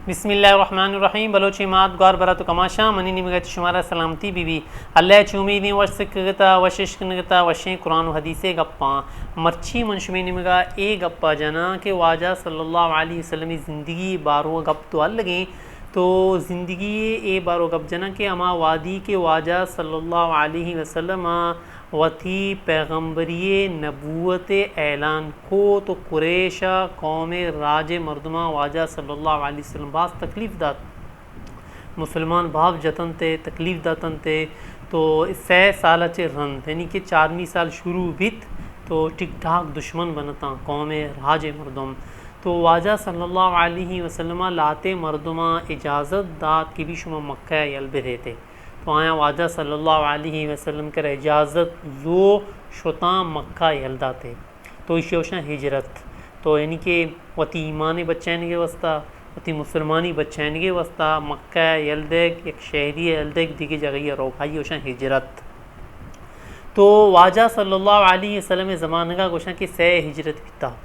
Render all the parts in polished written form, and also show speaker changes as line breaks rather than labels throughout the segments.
बिस्मिल्लाहिर्रहमानिर्रहीम बलोची मात गौर बरा तो कमाशा मनी निमगत शुमारा सलामती बीबी अल्लाह चुमीदी वशकता वशिश्कनगता वशें कुरान हदीसे गप्पा मर्ची मनशुमे निमगा ए गप्पा जना के वाजा सल्लल्लाहु अलैहि वसल्लम ज़िंदगी बारो गप तो अलगे तो ज़िंदगी ए बारो गप जना के अमा वादी के वाजा सल्लल्लाहु अलैहि वसल्लम वती पैगम्बरी नबूवत ऐलान को तो कुरैशा कौम राज मर्दमा वाजा सल्लल्लाहु अलैहि वसल्लम बास तकलीफ़ दात मुसलमान भाव जतन थे तकलीफ़ दातन थे तो 6 साल चे रन यानी कि 4वीं साल शुरू बित तो ठीक ठाक दुश्मन बनता कौम राज मर्दम तो वाजा सल्लल्लाहु अलैहि वसल्लम लाते मर्दमा इजाज़त दात की भी शुमा मक्का यलबे रहते तो आया वाजा सल्लल्लाहु अलैहि वसल्लम कर इजाज़त जो शुता मक्का यलदा थे तो इशोशा हिजरत तो यानी कि वती ईमान बच्चैन के वस्ता वती मुसलमानी बच्चैन के वस्ता मक्का यलदेक एक शहरी यलदेक दिगी जगह रोखाई ओशा हिजरत तो वाजा सल्लल्लाहु अलैहि वसल्लम ज़माने का गोशा कि से हिजरत पिता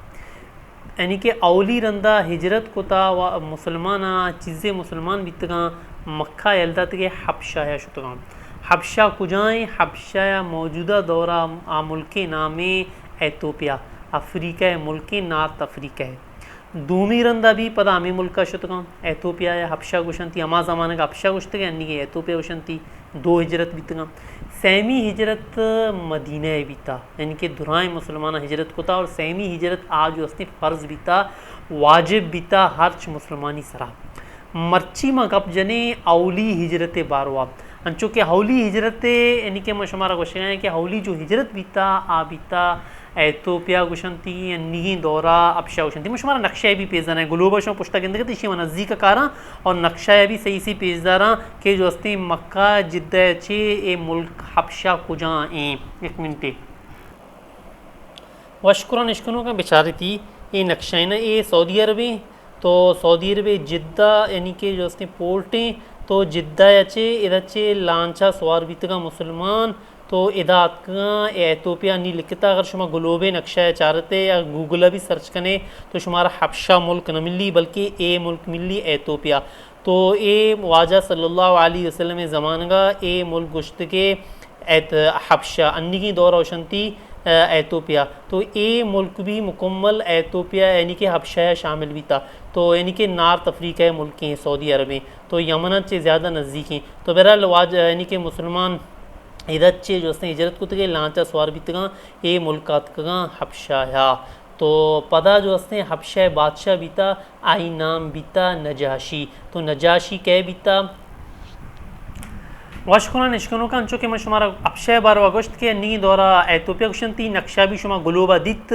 यानी कि अवली रंदा हिजरत कोता व मुसलमाना चीज़ें मुसलमान बितगा मक्का यलदा के हबशा या शुतगाम हबशा कुजाएँ हबशा या मौजूदा दौरा आ मुल्क नामे एतोपिया अफ्रीका मुल्क नार्थ अफ्रीका है दूमी रंदा भी पदा आमी मुल्क शुतगाम एतोपिया या हबशा गुशंती अमा ज़माने का हबशा गुश्तगे यानी कि एतोपिया गुशंती 2 हिजरत बीतगा सैमी हिजरत मदीना बीता यानी कि दुराए मुसलमान हिजरत कोता और सैमी हिजरत आज उसने फ़र्ज़ बीता वाजिब बीता हर्च मुसलमानी सरा मर्ची में गप जने अवली हिजरत बारवा अंचो के हौली हिजरत यानी कि मशमारा गोशा है कि हौली जो हिजरत बीता आ बीता एतोपिया गुशंती निही दौरा अपशा गुशंती मुशमारा नक्शा भी पेजदार है ग्लोबशों पुश्ता के अंदर इसी नज़दीक का कारा और नक्शा भी सही सी पेजदारा के जो अस्ती मक्का जिद्दा चे ए मुल्क हबशा कुजा एक मिनटे वशकुरा निश्कनों का बेचारी थी ये नक्शा ना ये सऊदी अरब तो सऊदी अरब जिद्दा यानी कि जो अस्ती पोर्टें तो जिद्दा चे इधर चे लांचा सवार बीतगा मुसलमान तो इदात का एतोपिया नहीं लिखता अगर शुमा ग्लोबे नक्शा चाहते या गूगल भी सर्च करें तो शुमारा हबशा मुल्क न मिली बल्कि ए मुल्क मिली एतोपिया तो ए वाजा सल्लल्लाहु अलैहि वसल्लम ज़मान का ए मुल्क गुश्त के हबशा अन्नी की दौर रोशनती एतोपिया तो ए मुल्क भी मुकम्मल एतोपिया यानी कि हबशा शामिल भी था तो यानी कि नार्थ अफ्रीका मुल्क हैं सऊदी अरब में तो यमन से ज़्यादा नज़दीक हैं तो बहरहाल वाज यानी कि मुसलमान इधर चे जो हिजरत को तक लांचा सवार बीतगा ए मुल्कात का हबशा है तो पदा जो हबशा बादशाह बीता आई नाम बीता नजाशी तो नजाशी कै बीता वशकुरा निश्कनों का अंचो के मशमारा हबशा 12 अगस्त के नी दौरा एतोपिया गुशंती नक्शा भी शुमा गुलोबा दित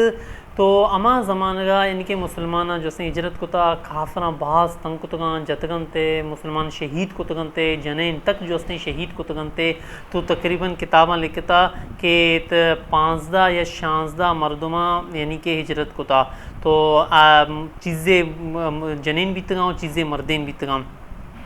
तो अमा ज़मानगा यानी कि मुसलमान जो हिजरत को काफरा बास तंग को जतगन थे मुसलमान शहीद को तगन थे जनेन तक जो शहीद को तगन थे तो तकरीबन किताबा लिखता कि 15 या 16 मरदमा यानी कि हिजरत को तो चीज़ें जनेन बीतगा चीज़ें मर्देन बीतगा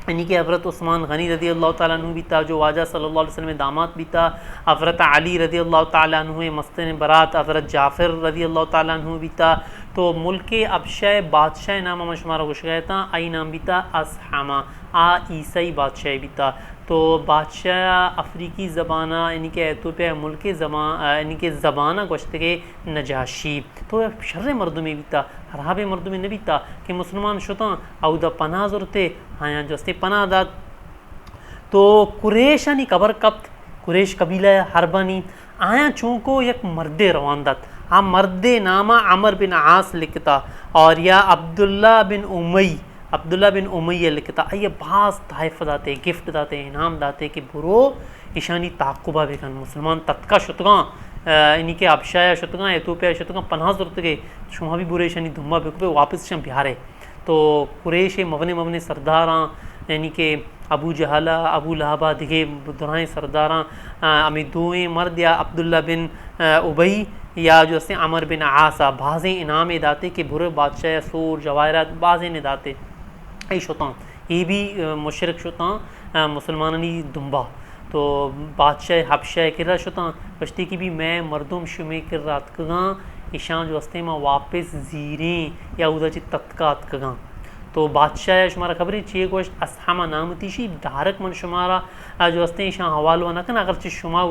यानी कि हज़रत उस्मान गनी रदी अल्लाह ताला अन्हु भी था जो वाजा सल्लल्लाहु अलैहि वसल्लम दामाद भी था हज़रत अली रदी अल्लाह ताला अन्हु मस्तन बरात हज़रत जाफ़िर रदी अल्लाह ताला अन्हु भी था तो मुल्क अबशा बादशाह नामा मशमारा गुश गया था आई नाम भी था असहामा ईसाई बादशाह भी था तो बादशाह अफ्रीकी ज़बाना यानी कि एतोपिया मुल्क यानी कि ज़बाना गोश्त के नजाशी तो शर्र मर्द में भी था हराब मर्द में नहीं भी था कि मुसलमान शुता अवदा पनाह ज़रूरते हाँ जो पनाह दाद तो कुरैशानी कबर कब्त कुरैश कबीला हरबानी आया चूँको एक मर्द रवान दात हाँ मर्द नामा अमर बिन आस लिखता और या अब्दुल्ला बिन उमैया लिखता ये बास तहफ़ दाते गिफ्ट दाते इनाम दाते कि बुरो ईशानी ताकुबा बेगन मुसलमान तत्का शुतगा यानी कि अबशाया शुतगा एतोपिया शुतगा पनाह ज़रूरत के शुमा भी बुरे ईशानी धुम्बा बेकुबे वापस शम बिहारे तो कुरैश मवने सरदारा यानी कि अबू जहला अबू लहबा दिगे दुराएँ सरदारा अमी दोएँ मर्द या अब्दुल्ला बिन उबई या जो अमर बिन आसा बाज़े इनाम दाते कि बुरे बादशाह सूर जवाहरात बाज़े ने दाते ऐ शुता ये भी मुशरक शुता मुसलमानी दुम्बा तो बादशाह हबशा किरा शुता बश्ती की भी मैं मर्दुम शुमे कर रात कगा ईशान जो में वापस जीरें या उदा तत्कात कगा तो बादशाह शुमारा खबरें चाहिए गोश्त असहामा नाम तीशी धारक मन शुमारा जो हस्ते शाह हवालो नकन अगर चे शुमा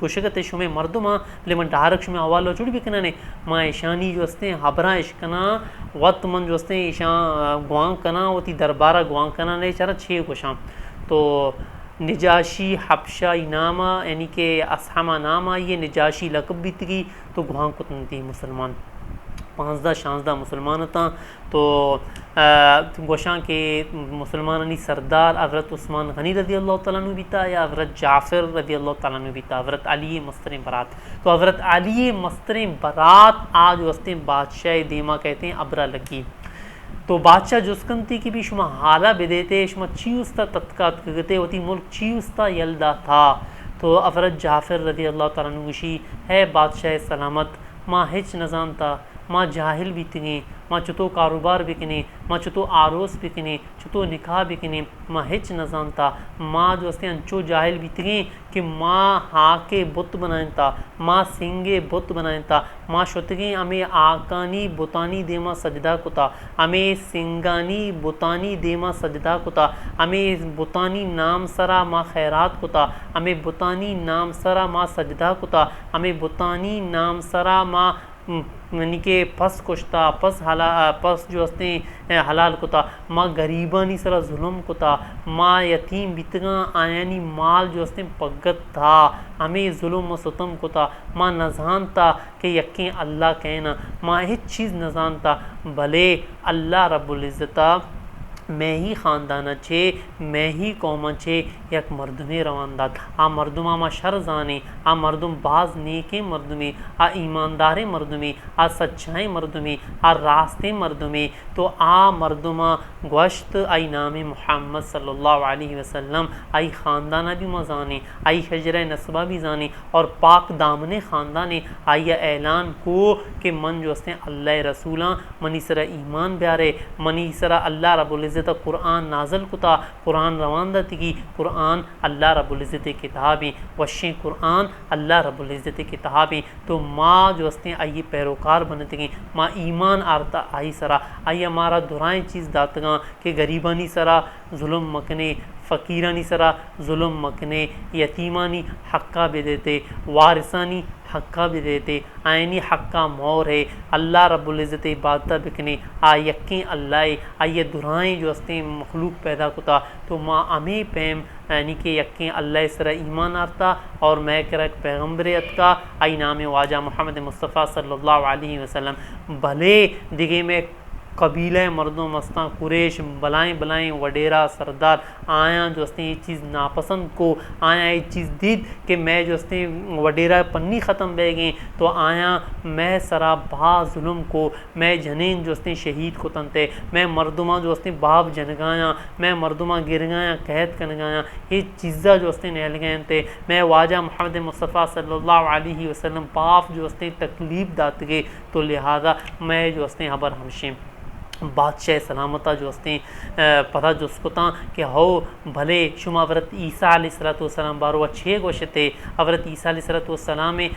गुशगत शुमे मर्दुमा लेमन धारक शुमे हवालो चुड़ी भी कना ने माँ ईशानी जो हस्ते हबरा इश्कना वत मन जो हस्ते ईशा गुआंग कना होती दरबारा गुआंग कना नहीं चारा छे गोशाम तो निजाशी हबशा इनामा यानी कि असहामा नामा ये निजाशी लकब बीतगी तो गुआंग कुतनती मुसलमान 15 मुसलमान था तो गोशां के मुसलमानी सरदार हज़रत उस्मान गनी रज़ी अल्लाह तआला अन्हु भी था या हज़रत जाफ़िर रज़ी अल्लाह तआला अन्हु भी था हज़रत अली मस्तर बरात। तो हज़रत अली मस्तर बरात आज वस्ते बादशाह दीमा कहते हैं अबरा लगी तो बादशाह जुस्कंती की भी शुमा हाला बेदेते शुमा चीउस्ता तत्कात गते होती मुल्क चीउस्ता यल्दा था। तो हज़रत जाफ़िर रज़ी अल्लाह तआला अन्हु गुशी है बादशाह सलामत माँ हिच न जानता माँ जाहिल भी तिगे माँ चुतो कारोबार बिकने माँ चुतो आरोस बिकने चुतो निकाह बिकने माँ हिच न जानता माँ जो हस्ते अंचो जाहिल भी तिगे कि माँ हाके बुत बनाता माँ सिंगे बुत बनाता माँ शुतगे अमे आकानी बुतानी देमा सजदा कुता अमे सिंगानी बुतानी देमा सजदा कुता अमे बुतानी नाम सरा माँ खैरात कुता अमे बुतानी नाम सरा माँ सजदा कुता अमे बुतानी नाम सरा माँ यानी कि पस कुश्ता पस जो हस्ते हलाल कुता माँ गरीबानी सरा जुल्म कुता माँ यतीम बितगा आयानी माल जो हस्ते पगत था हमें जुल्म सुतम कुता माँ न जानता कि यक्के अल्लाह कहना माँ हिच चीज़ न जानता भले अल्लाह रब्बुल इज़्ज़ता मैं ही ख़ानदाना छे मैं ही कौम छे यक मर्दमे रवानदात आ मर्दुमा मा शर जाने आ मर्दुम बाज नेके मर्दुमे आ ईमानदारे मर्दुमे आ सच्चाई मर्दुमे आ रास्ते मर्दुमे तो आ मर्दुमा गोश्त आई नाम मुहम्मद सल्लल्लाहु अलैहि वसल्लम आई ख़ानदाना भी मजाने आई हजर नस्बा भी जाने और पाक दामने ख़ानदाने आई ऐलान को कि मन जो हस्ते अल्लाह रसूला मनी सरा ईमान ब्यारे मनी सरा अल्लाह रब्बुल इज़्ज़त कुरान नाजल कुता कुरान रवानदा तिगी कुरान अल्लाह रब्बुल इज़्ज़त किताबी वशे कुरान अल्लाह रब्बुल इज़्ज़त किताबी। तो माँ जो हस्ते आइए पैरोकार बनतगी माँ ईमान आरता आई सरा आई हमारा दुराएं चीज़ दातगा कि गरीबानी सरा जुल्म मकने फ़कीरानी सरा जुल्म मकने यतीमानी हक्का भी देते वारिसानी हक्का भी देते आयनी हक्का मोर है अल्लाह रब्बुल इज़्ज़त इबादत बिकने आ यक्के अल्लाह आइए दुराएं जो हस्ते मखलूक पैदा कुता तो माँ अमे पैम यानी कि यक्के अल्लाह सरा ईमान आरता और मैं करक पैगम्बरियत का आई नाम वाजा मोहम्मद मुस्तफ़ा सल्लल्लाहु अलैहि वसल्लम भले दिगे में कबीले मर्दों मस्ता कुरेश बलाएं बलाएं वडेरा सरदार आया जो हस्ते ये चीज़ नापसंद को आया ये चीज़ दीद कि मैं जो हस्ते वडेरा पन्नी ख़त्म बह गए तो आया मैं सरा बा जुल्म को मैं जनेन जो हस्ते शहीद को तनते मैं मर्दुमा जो हस्ते बाप जनगाया मैं मर्दुमा गिर गया कैद कन गया ये चीज़ा जो हस्ते नहल गए थे मैं वाजा मोहम्मद मुस्तफ़ा सल्लल्लाहु अलैहि वसल्लम पाप जो हस्ते तकलीफ दात गए तो लिहाजा मैं जो हस्ते हबर हमशे बादशाह सलामता जो हस्ते पता जो उसको था कि हो भले शुमा हज़रत ईसा अलैहिस्सलाम बारो अच्छे गोशते हज़रत ईसा अलैहिस्सलाम में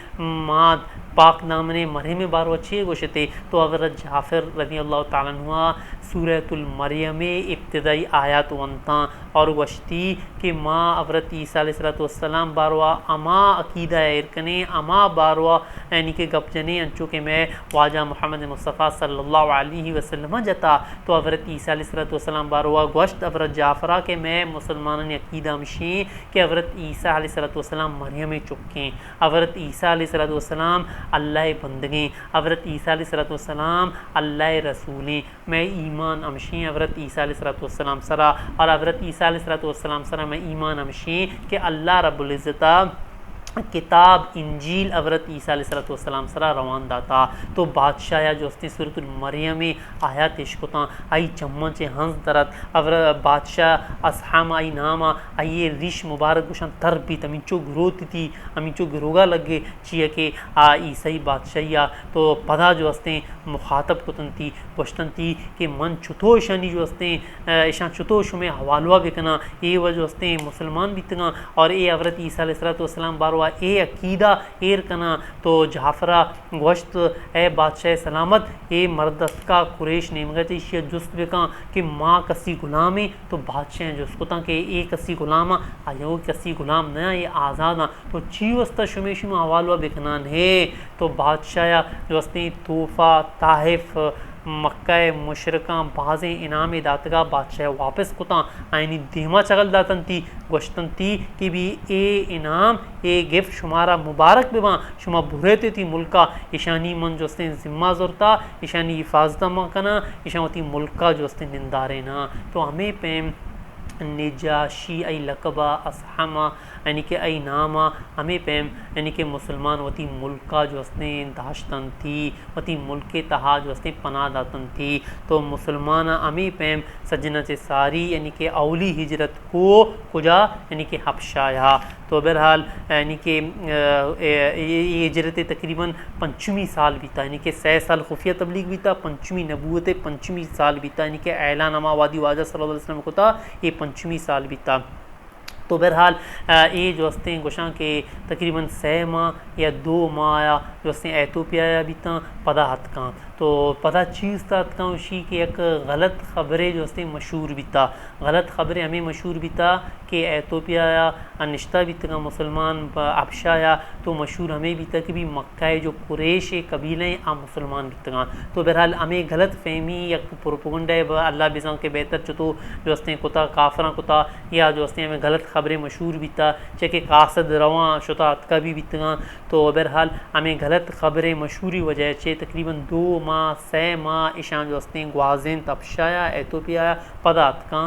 माद पाक नामने मरे में बारो अच्छे गोशते तो हज़रत जाफ़िर रज़ी अल्लाह तआला अन्हु सूरतुल मरियम इब्तिदाई आयात वंता और वशती कि माँ हज़रत ईसा अलैहिस्सलाम बारवा अमा अकीदा इरकने अमा बारवा यानी कि गप जने अंचो के मैं वाजा मोहम्मद मुस्तफ़ा सल्लल्लाहु अलैहि वसल्लम जता तो हज़रत ईसा अलैहिस्सलाम बारवा गोश्त हज़रत जाफ़रा के मैं मुसलमान अकीदा मशी कि हज़रत ईसा अलैहिस्सलाम मरियम चुके हज़रत ईसा अलैहिस्सलाम अल्लाह बंदगे हज़रत ईसा अलैहिस्सलाम अल्लाह रसूलें मैं ईमान अमशी हज़रत ईसा अलैहिस्सलाम सरा और हज़रत ईसा अलैहिस्सलाम सरा मैं ईमान अमशी कि अल्लाह रब्बुल इज़्ज़त किताब इंजील हज़रत ईसा अलैहिस्सलाम सरा रवान दाता तो बादशाह जो हस्ती सूरतुल मरियम आयात इश्कुता आई चम्मच हंस दरत अवर बादशाह असहाम आई नामा आइए रिश मुबारक गुशन तर भी तमिचो ग्रोथ थी अमिचो ग्रोगा लगे चिया के आ ईसाई बादशाहिया तो पदा जो हस्ते मुखातब कुतन थी क्वेश्चन थी कि मन चुतो शनी जो हस्ते ईशा चुतो शुमे हवालवा बिकना ये वह जो हस्ते मुसलमान बितना और ये हज़रत ईसा अलैहिस्सलाम बारो व ए अकीदा एर कना तो जाफरा गोश्त ए बादशाह सलामत ए मर्दत का कुरेश नेमगत इशिया जुस्त बेका कि माँ कसी गुलामी तो बादशाह जो उसको के ए कसी गुलाम आयो कसी गुलाम नया ये आज़ाद तो ची वस्ता शुमेशी में हवाला बेकनान है तो बादशाह जो वस्ती तूफ़ा ताहिफ मक्का मुशरका बाज़ इनाम दातगा बादशाह वापस कुता आइनी धीमा चगल दातन ती गोश्तन ती कि भी ए इनाम ए गिफ्ट शुमारा मुबारक बिमा शुमा बुरेते थी मुल्का ईशानी मन जोस्ते जिम्मा ज़ोरता ईशानी हिफाजत मकना ईशावती मुल्का जोस्ते निंदारे ना तो हमें पेम निजाशी आई लकबा असहमा यानी कि आई नामा हमें पैम यानी कि मुसलमान वती मुल्का जो हस्ते दाश्तन थी वती मुल्क तहा जो हस्ते पना दातन थी तो मुसलमान हमें पैम सजना से सारी यानी कि अवली हिजरत को कुजा यानी कि हबशाया तो बहरहाल यानी कि ये हिजरत तकरीबन 5वीं साल बीता यानी कि 6 साल खुफिया तबलीग बीता 5वीं नबूवत 5वीं साल बीता यानी कि ऐलान वादी वाजा सल्लल्लाहु अलैहि वसल्लम को था ये 5वीं साल बीता तो बहरहाल ये जो हस्ते गोशा के तकरीबन 6 माह या 2 माह आया जो हस्ते एतोपिया बीता पदा हथ का तो पता चीज़ था का उसी की एक गलत खबरें जो हस्ते मशहूर बीता गलत खबरें हमें मशहूर बीता कि एतोपिया या अनिश्ता बीता मुसलमान अबशाया तो मशहूर हमें बीता कि भी मक्का जो कुरैश कबीले आ मुसलमान बीता तो बहरहाल हमें गलत फहमी या प्रोपोगंडा अल्लाह बिज़ा के बेहतर चतो जो हस्ते कुता काफरा कुता या जो हस्ते हमें गलत खबरें मशहूर बीता चाहे कासद रवा शुता का भी बीता तो बहरहाल हमें गलत खबरें मशहूरी वजह से तकरीबन 2 माह 6 माह ईशान जो हस्ते ग्वाजिन तपशाया एतोपिया पदात का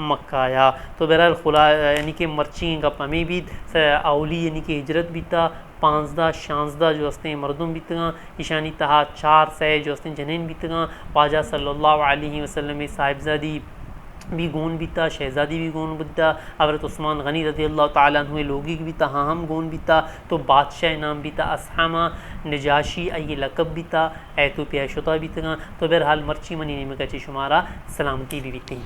मक्काया तो बहरहाल खुला यानी कि मर्ची गप हमें भी अवली यानी कि हिजरत बीता 15 जो हस्ते मरदम बीतगा ईशानी तहा 4 से जो हस्ते जनीन बीतगा ख्वाजा सल्लल्लाहु अलैहि वसल्लम साहिबजादी भी गोन बीता शहज़ादी भी गोन बीता हज़रत उस्मान गनी रज़ी अल्लाह ताला अन्हु लोगी भी था हम गोन बीता तो बादशाह नाम बीता असहमा नजाशी ये लकब बीता एतोपिया शुता बीतगा तो बहरहाल मर्ची मनी में कची शुमारा सलामती भी बीती।